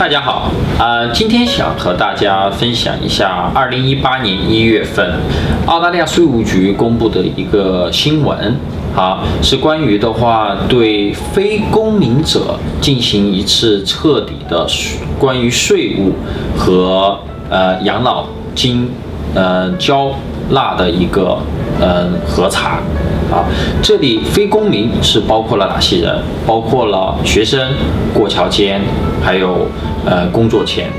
大家好，今天想和大家分享一下2018年1月份澳大利亚税务局公布的一个新闻，是关于对非公民者进行一次彻底的关于税务和养老金交纳的一个核查。这里非公民是包括了哪些人？包括了学生、过桥签，还有工作签，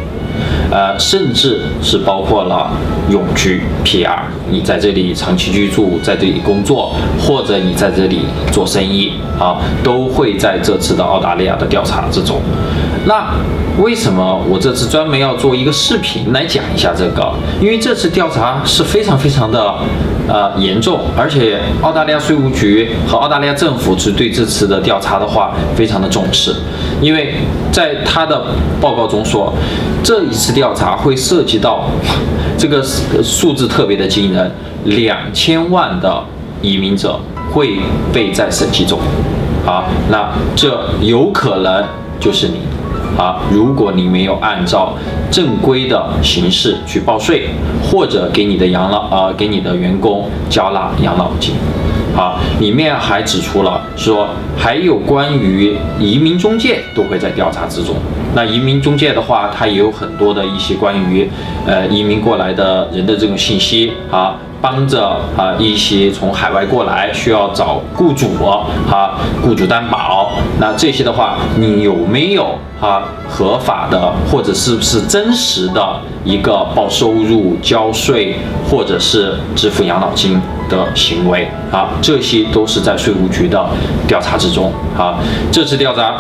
甚至是包括了永居 PR， 你在这里长期居住，在这里工作，或者你在这里做生意，都会在这次的澳大利亚的调查之中。那为什么我这次专门要做一个视频来讲一下这个？因为这次调查是非常的严重，而且澳大利亚税务局和澳大利亚政府是对这次的调查非常的重视，因为在他的报告中说，这一次调查会涉及到这个数字特别的惊人，2000万的移民者会被在审计中。那这有可能就是你。如果你没有按照正规的形式去报税，或者给你的员工交纳养老金，里面还指出了说，还有关于移民中介都会在调查之中。那移民中介的话，它也有很多的一些关于移民过来的人的这种信息，帮着一些从海外过来需要找雇主，雇主担保。那这些的话，你有没有合法的或者是不是真实的一个报收入、交税或者是支付养老金的行为？这些都是在税务局的调查之中。这次调查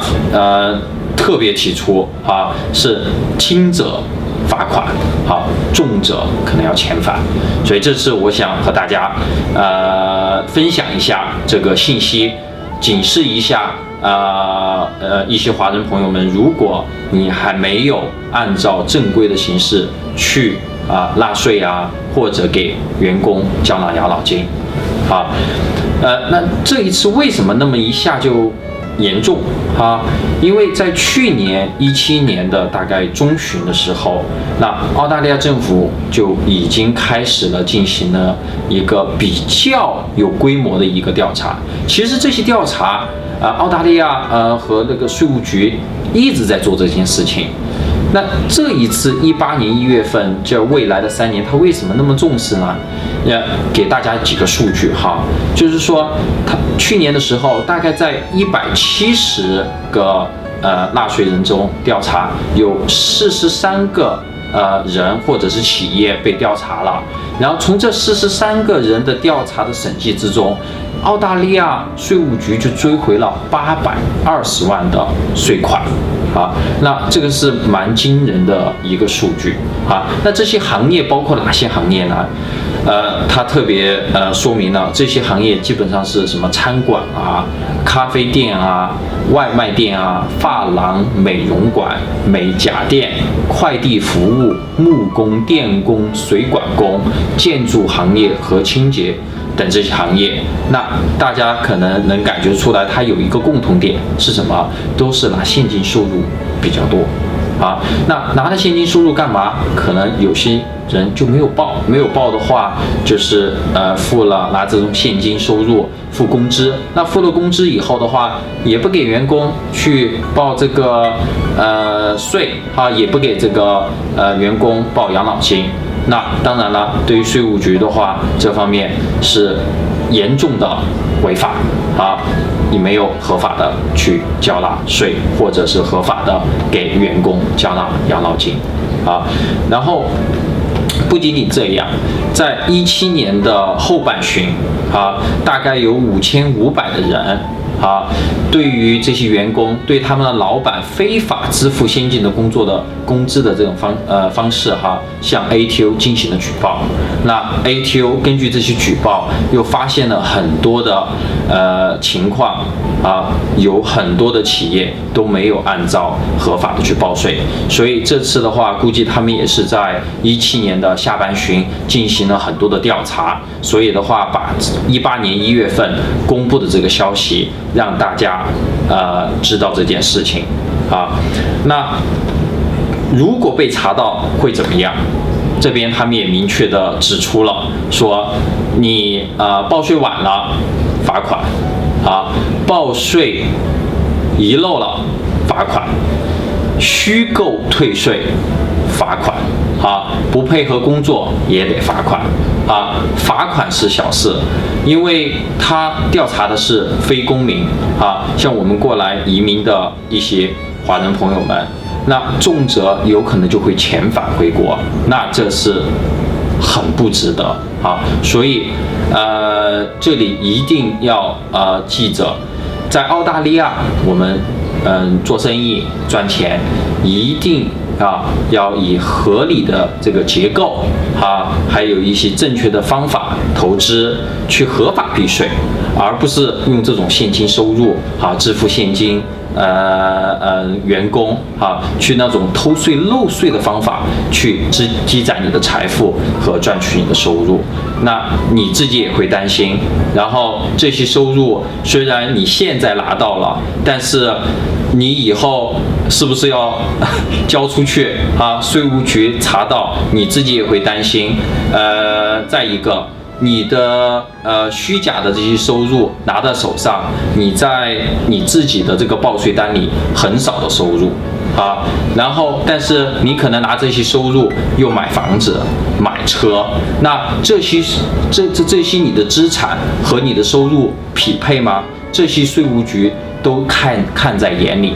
特别提出是轻者罚款，重者可能要遣返，所以这次我想和大家分享一下这个信息，警示一下一些华人朋友们，如果你还没有按照正规的形式去纳税或者给员工交纳养老金，那这一次为什么那么一下就严重？因为在去年17年的大概中旬的时候，那澳大利亚政府就已经开始了进行了一个比较有规模的一个调查。其实这些调查，澳大利亚和那个税务局一直在做这件事情。那这一次18年1月份，这未来的3年，他为什么那么重视呢？给大家几个数据就是说，他去年的时候，大概在170个纳税人中调查，有43个人或者是企业被调查了。然后从这43个人的调查的审计之中，澳大利亚税务局就追回了820万的税款。那这个是蛮惊人的一个数据。那这些行业包括哪些行业呢？它特别说明了这些行业基本上是什么餐馆咖啡店外卖店发廊、美容馆、美甲店、快递服务、木工、电工、水管工、建筑行业和清洁等这些行业。那大家可能能感觉出来，它有一个共同点是什么？都是拿现金收入比较多。那拿着现金收入干嘛？可能有些人就没有报的话，就是拿这种现金收入付工资。那付了工资以后的话，也不给员工去报这个税也不给这个员工报养老金。那当然了，对于税务局的话，这方面是严重的违法你没有合法的去交纳税，或者是合法的给员工交纳养老金然后不仅仅这样，在17年的后半旬大概有5500的人对于这些员工对他们的老板非法支付先进的工资的这种方式向 ATO 进行了举报。那 ATO 根据这些举报，又发现了很多的情况有很多的企业都没有按照合法的去报税，所以这次的话，估计他们也是在17年的下半旬进行了很多的调查，所以的话，把18年1月份公布的这个消息让大家知道这件事情那如果被查到会怎么样？这边他们也明确的指出了，说你报税晚了罚款，报税遗漏了罚款，虚构退税罚款，不配合工作也得罚款，罚款是小事，因为他调查的是非公民，像我们过来移民的一些华人朋友们，那重则有可能就会遣返回国，那这是很不值得所以这里一定要记着，在澳大利亚我们做生意赚钱，一定要以合理的这个结构还有一些正确的方法投资去合法避税，而不是用这种现金收入支付现金员工去那种偷税漏税的方法去积攒你的财富和赚取你的收入，那你自己也会担心。然后这些收入虽然你现在拿到了，但是你以后是不是要交出去税务局查到，你自己也会担心。再一个，你的虚假的这些收入拿在手上，你在你自己的这个报税单里很少的收入然后但是你可能拿这些收入又买房子买车，那这些你的资产和你的收入匹配吗？这些税务局都看在眼里。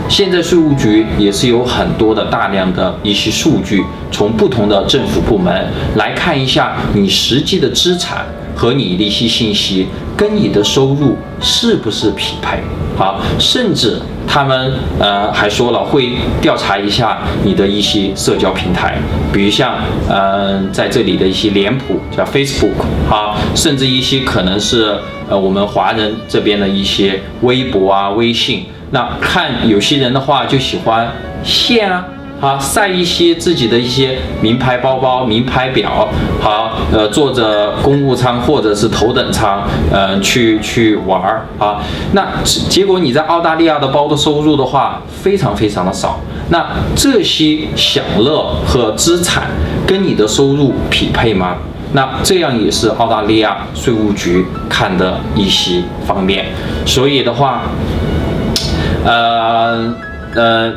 现在税务局也是有很多的大量的一些数据，从不同的政府部门来看一下你实际的资产和你的一些信息跟你的收入是不是匹配甚至他们还说了会调查一下你的一些社交平台，比如像在这里的一些脸谱叫 Facebook 甚至一些可能是我们华人这边的一些微博微信。那看有些人的话就喜欢炫晒一些自己的一些名牌包包、名牌表坐着公务舱或者是头等舱去玩那结果你在澳大利亚的包的收入的话非常非常的少，那这些享乐和资产跟你的收入匹配吗？那这样也是澳大利亚税务局看的一些方面。所以的话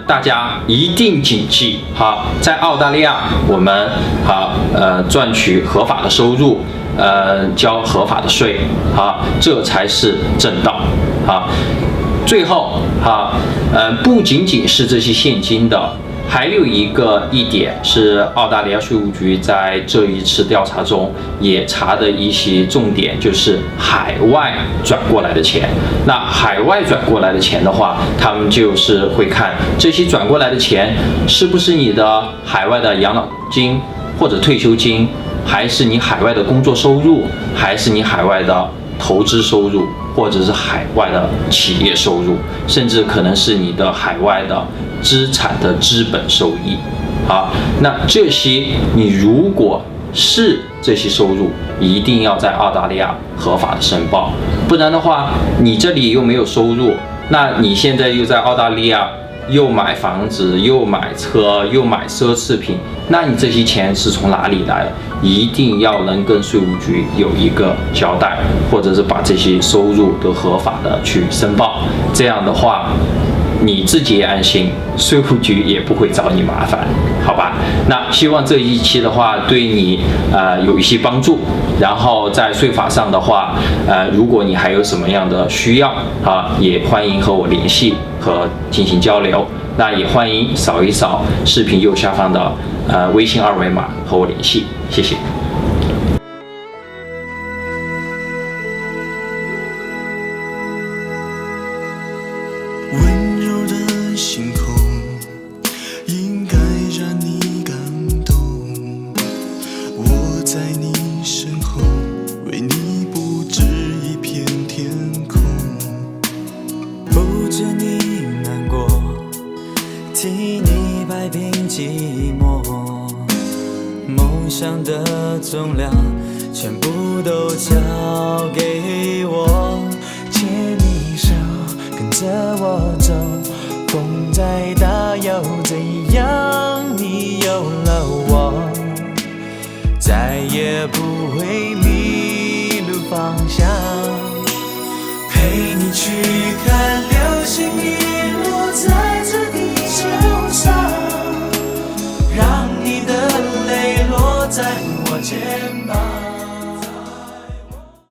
大家一定谨记在澳大利亚我们赚取合法的收入，交合法的税这才是正道最后不仅仅是这些现金的，还有一点是澳大利亚税务局在这一次调查中也查的一些重点，就是海外转过来的钱。那海外转过来的钱的话，他们就是会看这些转过来的钱是不是你的海外的养老金或者退休金，还是你海外的工作收入，还是你海外的投资收入，或者是海外的企业收入，甚至可能是你的海外的资产的资本收益那这些你如果是这些收入，一定要在澳大利亚合法的申报，不然的话你这里又没有收入，那你现在又在澳大利亚又买房子又买车又买奢侈品，那你这些钱是从哪里来？一定要能跟税务局有一个交代，或者是把这些收入都合法的去申报，这样的话你自己也安心，税务局也不会找你麻烦，好吧？那希望这一期的话对你有一些帮助，然后在税法上的话如果你还有什么样的需要也欢迎和我联系和进行交流，那也欢迎扫一扫视频右下方的微信二维码和我联系，谢谢。温柔的星空应该让你感动，我在你身后为你布置一片天空，不知你难过，替你摆平寂寞，梦想的重量全部都交给我，牵你手跟着我走，风再大又怎样？了我，再也不会迷路方向。陪你去看流星雨。